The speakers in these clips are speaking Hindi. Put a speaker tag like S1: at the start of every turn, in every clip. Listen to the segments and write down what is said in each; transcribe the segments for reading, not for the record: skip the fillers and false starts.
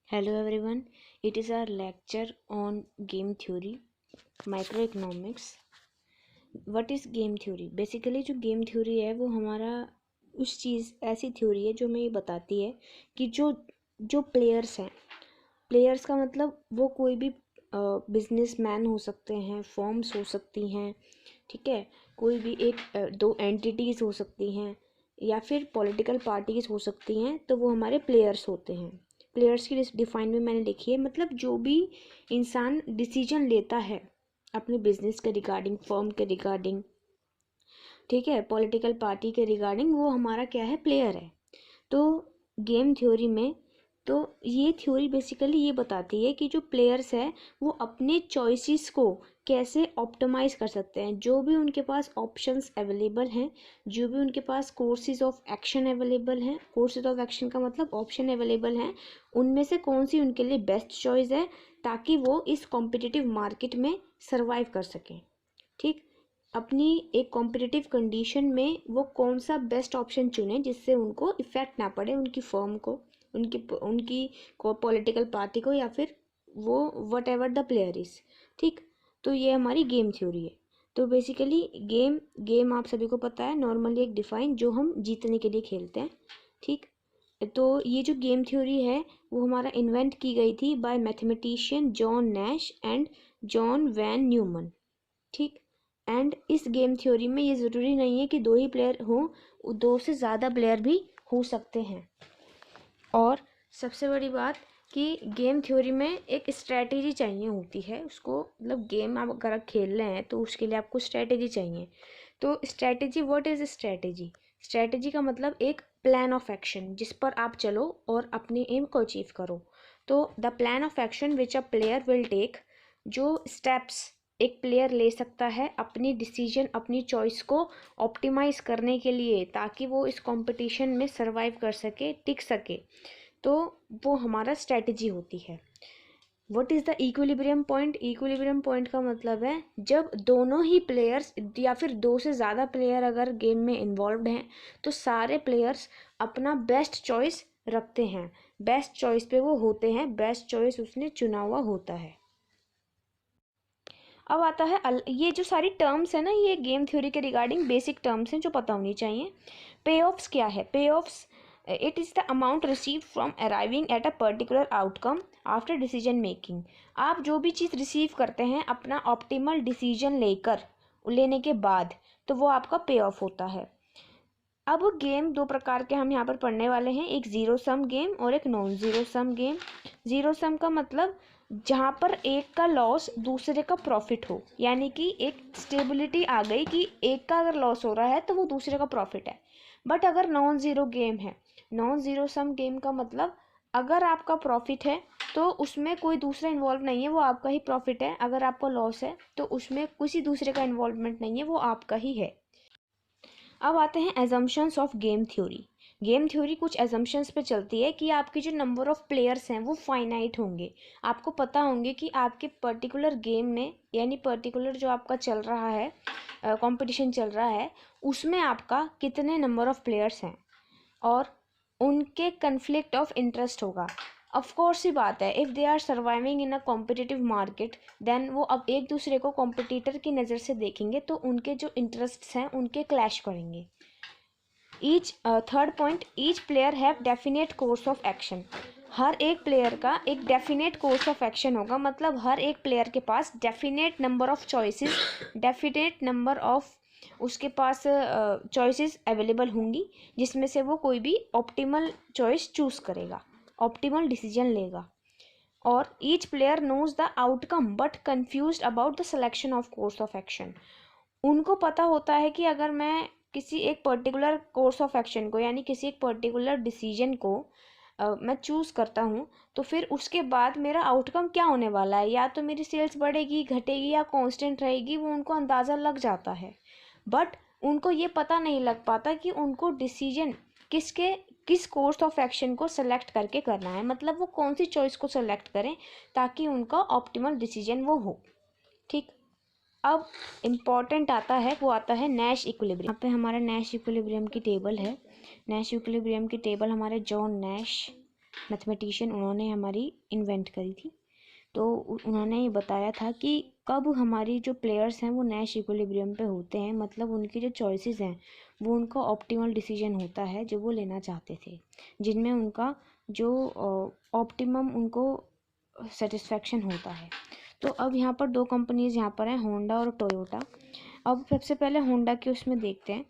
S1: Hello everyone, it is our lecture on game theory, microeconomics. What is game theory? Basically जो game theory है वो हमारा उस चीज़ ऐसी थ्योरी है जो हमें ये बताती है कि जो प्लेयर्स हैं, प्लेयर्स का मतलब वो कोई भी बिजनेसमैन हो सकते हैं, फर्म्स हो सकती हैं, ठीक है, कोई भी एक दो एंटिटीज़ हो सकती हैं या फिर पॉलिटिकल पार्टीज़ हो सकती हैं, तो वो हमारे प्लेयर्स होते हैं। प्लेयर्स की डिफाइन में मैंने लिखी है, मतलब जो भी इंसान डिसीजन लेता है अपने बिजनेस के रिगार्डिंग, फर्म के रिगार्डिंग, ठीक है, पॉलिटिकल पार्टी के रिगार्डिंग, वो हमारा क्या है, प्लेयर है। तो गेम थ्योरी में तो ये थ्योरी बेसिकली ये बताती है कि जो प्लेयर्स है वो अपने चॉइसेस को कैसे ऑप्टिमाइज कर सकते हैं, जो भी उनके पास ऑप्शंस अवेलेबल हैं, जो भी उनके पास कोर्सेज ऑफ एक्शन अवेलेबल हैं, कोर्सेज ऑफ एक्शन का मतलब ऑप्शन अवेलेबल हैं, उनमें से कौन सी उनके लिए बेस्ट चॉइस है ताकि वो इस कॉम्पिटिटिव मार्केट में सर्वाइव कर सकें। ठीक, अपनी एक कॉम्पिटिटिव कंडीशन में वो कौन सा बेस्ट ऑप्शन चुने जिससे उनको इफ़ेक्ट ना पड़े, उनकी फर्म को, उनकी पॉलिटिकल पार्टी को, या फिर वो what ever the player is. ठीक, तो ये हमारी गेम थ्योरी है। तो बेसिकली गेम आप सभी को पता है, नॉर्मली एक डिफाइन जो हम जीतने के लिए खेलते हैं। ठीक, तो ये जो गेम थ्योरी है वो हमारा इन्वेंट की गई थी by mathematician John Nash and John von Neumann. ठीक, एंड इस गेम थ्योरी में ये ज़रूरी नहीं है कि दो ही प्लेयर हों, दो से ज़्यादा प्लेयर भी हो सकते हैं। और सबसे बड़ी बात कि गेम थ्योरी में एक स्ट्रैटेजी चाहिए होती है, उसको मतलब गेम आप अगर आप खेल रहे हैं तो उसके लिए आपको स्ट्रैटेजी चाहिए। तो strategy, what is strategy? Strategy का मतलब एक प्लान ऑफ एक्शन जिस पर आप चलो और अपने एम को अचीव करो। तो the plan of action which a player will take, जो स्टेप्स एक प्लेयर ले सकता है अपनी डिसीजन, अपनी चॉइस को ऑप्टिमाइज करने के लिए ताकि वो इस कंपटीशन में सरवाइव कर सके, टिक सके, तो वो हमारा स्ट्रैटेजी होती है। What is the equilibrium point? Equilibrium point का मतलब है जब दोनों ही प्लेयर्स या फिर दो से ज़्यादा प्लेयर अगर गेम में इन्वॉल्व हैं तो सारे प्लेयर्स अपना बेस्ट चॉइस रखते हैं, बेस्ट चॉइस पे वो होते हैं, बेस्ट चॉइस उसने चुना हुआ होता है। अब आता है ये जो सारी टर्म्स है ना, ये गेम थ्योरी के रिगार्डिंग बेसिक टर्म्स हैं जो पता होनी चाहिए। पे ऑफ्स क्या है? पे offs, it is the amount receive from arriving at a particular outcome after decision making. आप जो भी चीज़ रिसीव करते हैं अपना ऑप्टिमल डिसीजन लेने के बाद, तो वो आपका पे ऑफ होता है। अब गेम दो प्रकार के हम यहाँ पर पढ़ने वाले हैं, एक ज़ीरो सम गेम और एक नॉन ज़ीरो सम गेम। ज़ीरो सम का मतलब जहाँ पर एक का लॉस दूसरे का प्रॉफिट हो, यानी कि एक स्टेबिलिटी आ गई कि एक का अगर लॉस हो रहा है तो वो दूसरे का प्रॉफिट है। बट अगर नॉन ज़ीरो गेम है, नॉन ज़ीरो सम गेम का मतलब अगर आपका प्रॉफिट है तो उसमें कोई दूसरा इन्वॉल्व नहीं है, वो आपका ही प्रॉफिट है। अगर आपका लॉस है तो उसमें किसी दूसरे का इन्वॉल्वमेंट नहीं है, वो आपका ही है। अब आते हैं assumptions of game theory. Game theory कुछ एजम्पशंस पे चलती है कि आपके जो नंबर ऑफ प्लेयर्स हैं वो फाइनाइट होंगे। आपको पता होंगे कि आपके पर्टिकुलर गेम में, यानी पर्टिकुलर जो आपका चल रहा है, कंपटीशन चल रहा है, उसमें आपका कितने नंबर ऑफ प्लेयर्स हैं और उनके कन्फ्लिक्ट ऑफ इंटरेस्ट होगा। ऑफ कोर्स ही बात है, if they are surviving in a competitive market, then वो अब एक दूसरे को कॉम्पिटिटर की नज़र से देखेंगे तो उनके जो इंटरेस्ट्स हैं उनके क्लैश करेंगे। Each third point, each player have definite course of action. हर एक प्लेयर का एक डेफिनेट कोर्स ऑफ एक्शन होगा, मतलब हर एक प्लेयर के पास definite number of choices, definite number of उसके पास चॉइसेस अवेलेबल होंगी जिसमें से वो कोई भी ऑप्टिमल चॉइस चूज़ करेगा, ऑप्टिमल डिसीजन लेगा। और each player knows the outcome but confuse about the selection of course of action. उनको पता होता है कि अगर मैं किसी एक पर्टिकुलर कोर्स ऑफ एक्शन को, यानी किसी एक पर्टिकुलर डिसीजन को मैं चूज़ करता हूँ तो फिर उसके बाद मेरा आउटकम क्या होने वाला है, या तो मेरी सेल्स बढ़ेगी, घटेगी या कांस्टेंट रहेगी, वो उनको अंदाज़ा लग जाता है। बट उनको ये पता नहीं लग पाता कि उनको डिसीजन किस कोर्स ऑफ एक्शन को सेलेक्ट करके करना है, मतलब वो कौन सी चॉइस को सेलेक्ट करें ताकि उनका ऑप्टिमल डिसीजन वो हो। ठीक, अब इम्पॉर्टेंट आता है, वो आता है नैश इक्विलिब्रियम। यहाँ पे हमारा नैश इक्विलिब्रियम की टेबल है। नैश इक्विलिब्रियम की टेबल हमारे जॉन नैश मैथमेटिशियन, उन्होंने हमारी इन्वेंट करी थी। तो उन्होंने ये बताया था कि कब हमारी जो प्लेयर्स हैं वो नैश इक्विलिब्रियम पे होते हैं, मतलब उनकी जो चॉइसेस हैं वो उनका ऑप्टिमल डिसीजन होता है जो वो लेना चाहते थे, जिनमें उनका जो ऑप्टिमम उनको सेटिस्फेक्शन होता है। तो अब यहाँ पर दो कंपनीज यहाँ पर हैं, होंडा और टोयोटा। अब सबसे पहले होंडा के उसमें देखते हैं।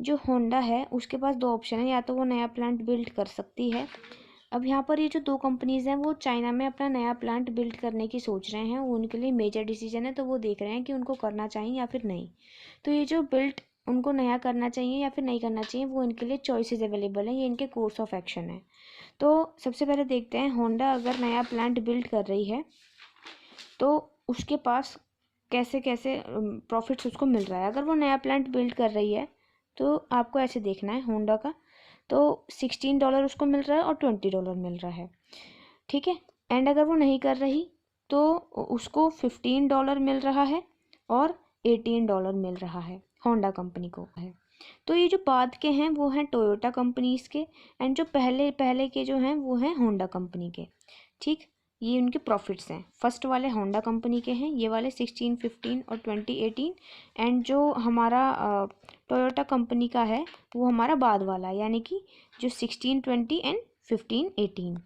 S1: जो होंडा है उसके पास दो ऑप्शन है, या तो वो नया प्लांट बिल्ड कर सकती है। अब यहाँ पर ये जो दो कंपनीज हैं वो चाइना में अपना नया प्लांट बिल्ड करने की सोच रहे हैं, वो उनके लिए मेजर डिसीजन है, तो वो देख रहे हैं कि उनको करना चाहिए या फिर नहीं। तो ये जो बिल्ड उनको नया करना चाहिए या फिर नहीं करना चाहिए, वो इनके लिए चॉइसेस अवेलेबल हैं, ये इनके कोर्स ऑफ एक्शन है। तो सबसे पहले देखते हैं, होंडा अगर नया प्लांट बिल्ड कर रही है तो उसके पास कैसे कैसे प्रॉफिट्स उसको मिल रहा है। अगर वो नया प्लांट बिल्ड कर रही है तो आपको ऐसे देखना है होंडा का, तो $16 उसको मिल रहा है और $20 मिल रहा है, ठीक है। एंड अगर वो नहीं कर रही तो उसको $15 मिल रहा है और $18 मिल रहा है, होंडा कंपनी को है। तो ये जो बाद के हैं वो हैं टोयोटा कंपनीज के, एंड जो पहले पहले के जो हैं वो हैं होंडा कंपनी के, ठीक। ये उनके प्रॉफिट्स हैं। फर्स्ट वाले होंडा कंपनी के हैं, ये वाले 16, 15 और 2018। एंड जो हमारा टोयोटा कंपनी का है वो हमारा बाद वाला, यानी कि जो 16, 20 एंड 15, 18।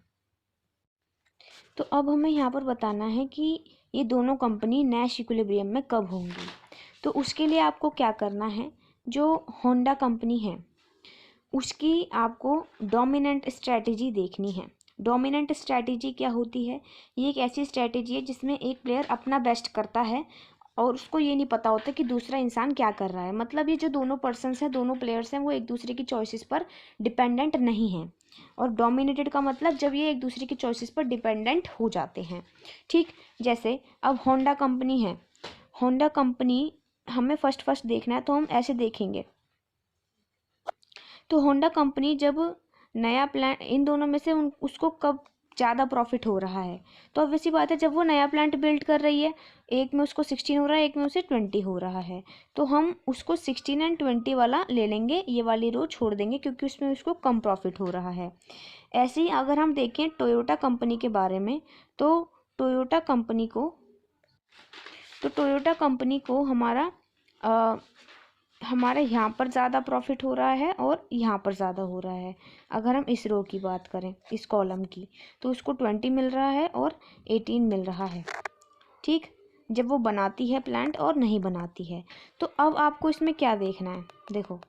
S1: तो अब हमें यहाँ पर बताना है कि ये दोनों कंपनी नैश इक्विलिब्रियम में कब होंगी। तो उसके लिए आपको क्या करना है, जो होंडा कंपनी है उसकी आपको डोमिनेंट स्ट्रैटेजी देखनी है। डोमिनेंट स्ट्रैटेजी क्या होती है, ये एक ऐसी स्ट्रैटेजी है जिसमें एक प्लेयर अपना बेस्ट करता है और उसको ये नहीं पता होता कि दूसरा इंसान क्या कर रहा है। मतलब ये जो दोनों पर्सन्स हैं, दोनों प्लेयर्स हैं, वो एक दूसरे की चॉइसेस पर डिपेंडेंट नहीं हैं। और डोमिनेटेड का मतलब जब ये एक दूसरे की चॉइसेस पर डिपेंडेंट हो जाते हैं, ठीक। जैसे अब होंडा कंपनी है, होंडा कंपनी हमें फर्स्ट देखना है, तो हम ऐसे देखेंगे। तो होंडा कंपनी जब नया प्लांट, इन दोनों में से उसको कब ज़्यादा प्रॉफिट हो रहा है, तो अब वैसी बात है जब वो नया प्लांट बिल्ड कर रही है, एक में उसको 16 हो रहा है, एक में उसे 20 हो रहा है, तो हम उसको 16 एंड 20 वाला ले लेंगे, ये वाली रो छोड़ देंगे क्योंकि उसमें उसको कम प्रॉफिट हो रहा है। ऐसे ही अगर हम देखें टोयोटा कंपनी के बारे में, तो टोयोटा कंपनी को हमारा यहाँ पर ज़्यादा प्रॉफिट हो रहा है और यहाँ पर ज़्यादा हो रहा है। अगर हम इस रो की बात करें, इस कॉलम की, तो उसको 20 मिल रहा है और 18 मिल रहा है, ठीक, जब वो बनाती है प्लांट और नहीं बनाती है। तो अब आपको इसमें क्या देखना है, देखो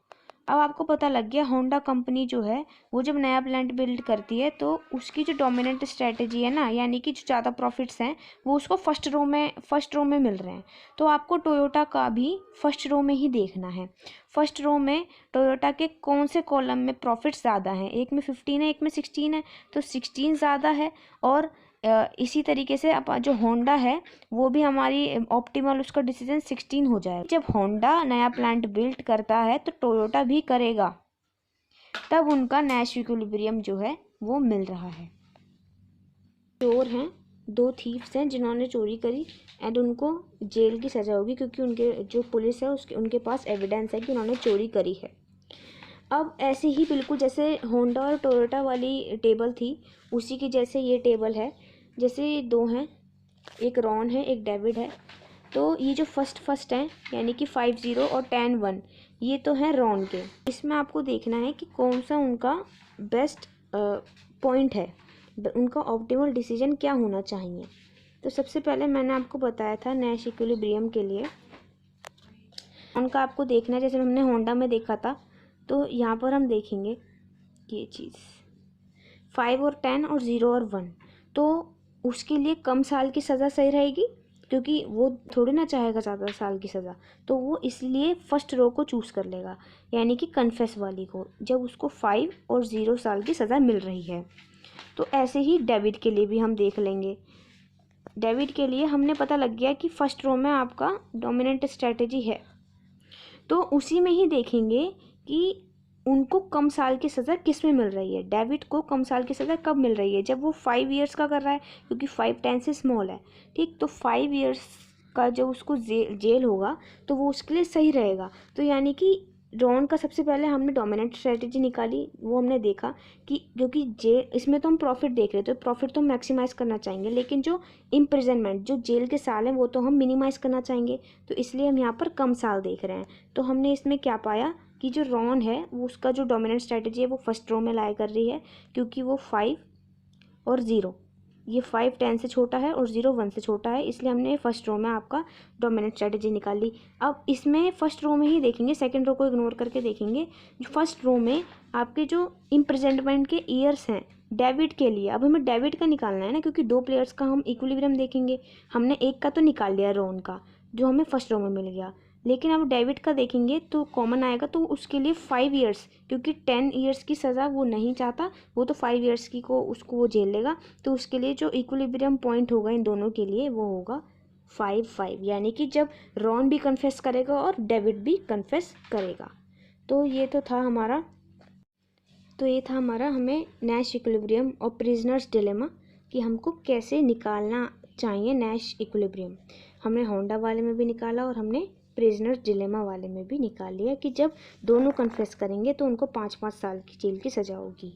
S1: अब आपको पता लग गया होंडा कंपनी जो है वो जब नया प्लांट बिल्ड करती है तो उसकी जो डोमिनेंट स्ट्रेटजी है ना, यानी कि जो ज़्यादा प्रॉफिट्स हैं वो उसको फर्स्ट रो में मिल रहे हैं। तो आपको टोयोटा का भी फर्स्ट रो में ही देखना है। फर्स्ट रो में टोयोटा के कौन से कॉलम में प्रॉफिट ज़्यादा हैं, एक में 15 है, एक में 16 है, तो 16 ज़्यादा है। और इसी तरीके से अब जो होंडा है वो भी हमारी ऑप्टिमल उसका डिसीजन 16 हो जाएगा। जब होंडा नया प्लांट बिल्ड करता है तो टोयोटा भी करेगा, तब उनका नैश इक्विलिब्रियम जो है वो मिल रहा है। चोर हैं, दो थीव्स हैं जिन्होंने चोरी करी, एंड उनको जेल की सज़ा होगी क्योंकि उनके जो पुलिस है उनके पास एविडेंस है कि उन्होंने चोरी करी है। अब ऐसे ही बिल्कुल जैसे होंडा और टोयोटा वाली टेबल थी, उसी की जैसे ये टेबल है। जैसे ये दो हैं, एक रॉन है, एक डेविड है। तो ये जो फर्स्ट हैं, यानी कि 50 और 10-1, ये तो हैं रॉन के। इसमें आपको देखना है कि कौन सा उनका बेस्ट पॉइंट है, उनका ऑप्टिमल डिसीजन क्या होना चाहिए। तो सबसे पहले मैंने आपको बताया था नैश इक्विलिब्रियम के लिए उनका आपको देखना है, जैसे हमने होंडा में देखा था। तो यहाँ पर हम देखेंगे ये चीज़ 5 और 10 और 0 और 1, तो उसके लिए कम साल की सज़ा सही रहेगी क्योंकि वो थोड़ी ना चाहेगा ज़्यादा साल की सज़ा, तो वो इसलिए फर्स्ट रो को चूज़ कर लेगा, यानी कि कन्फेस वाली को, जब उसको 5 और 0 साल की सज़ा मिल रही है। तो ऐसे ही डेविड के लिए भी हम देख लेंगे। डेविड के लिए हमने पता लग गया कि फर्स्ट रो में आपका डोमिनेंट स्ट्रेटजी है, तो उसी में ही देखेंगे कि उनको कम साल की सज़ा किस में मिल रही है। डेविड को कम साल की सज़ा कब मिल रही है, जब वो 5 ईयर्स का कर रहा है, क्योंकि 5 10 से स्मॉल है, ठीक। तो 5 ईयर्स का जब उसको जेल होगा तो वो उसके लिए सही रहेगा। तो यानी कि रॉन का सबसे पहले हमने डोमिनेंट स्ट्रेटेजी निकाली, वो हमने देखा कि क्योंकि इसमें तो हम प्रॉफिट देख रहे थे, तो प्रॉफिट तो हम मैक्सिमाइज़ करना चाहेंगे, लेकिन जो इम्प्रिजनमेंट, जो जेल के साल हैं, वो तो हम मिनिमाइज़ करना चाहेंगे, तो इसलिए हम यहाँ पर कम साल देख रहे हैं। तो हमने इसमें क्या पाया कि जो रॉन है वो उसका जो डोमिनेंट स्ट्रेटेजी है वो फर्स्ट रो में लाई कर रही है, क्योंकि वो 5 और 0, ये 5 10 से छोटा है और 0 1 से छोटा है, इसलिए हमने फर्स्ट रो में आपका डोमिनेंट स्ट्रेटेजी निकाली। अब इसमें फर्स्ट रो में ही देखेंगे, सेकंड रो को इग्नोर करके देखेंगे। जो फर्स्ट रो में आपके जो इम्प्रेजेंटमेंट के ईयर्स हैं डेबिट के लिए, अब हमें डेबिट का निकालना है ना, क्योंकि दो प्लेयर्स का हम इक्विलिब्रियम देखेंगे। हमने एक का तो निकाल लिया रॉन का, जो हमें फर्स्ट रो में मिल गया, लेकिन अब डेबिट का देखेंगे तो कॉमन आएगा, तो उसके लिए 5 ईयर्स, क्योंकि 10 ईयर्स की सज़ा वो नहीं चाहता, वो तो 5 ईयर्स की को उसको वो झेल लेगा। तो उसके लिए जो इक्विलिब्रियम पॉइंट होगा इन दोनों के लिए वो होगा 5-5, यानी कि जब रॉन भी कन्फेस करेगा और डेविड भी कन्फेस करेगा। तो ये था हमारा हमें नैश इक्विलिब्रियम और प्रिजनर्स डिलेमा कि हमको कैसे निकालना चाहिए नैश इक्विलिब्रियम। हमने होंडा वाले में भी निकाला और हमने प्रिजनर्स डिलेमा वाले में भी निकाल लिया कि जब दोनों कन्फेस करेंगे तो उनको 5-5 साल की जेल की सज़ा होगी।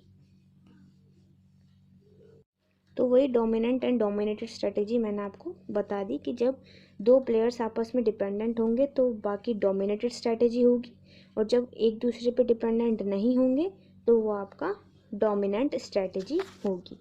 S1: तो वही डोमिनेंट एंड डोमिनेटेड स्ट्रेटेजी मैंने आपको बता दी कि जब दो प्लेयर्स आपस में डिपेंडेंट होंगे तो बाकी डोमिनेटेड स्ट्रेटेजी होगी, और जब एक दूसरे पे डिपेंडेंट नहीं होंगे तो वो आपका डोमिनेंट स्ट्रेटेजी होगी।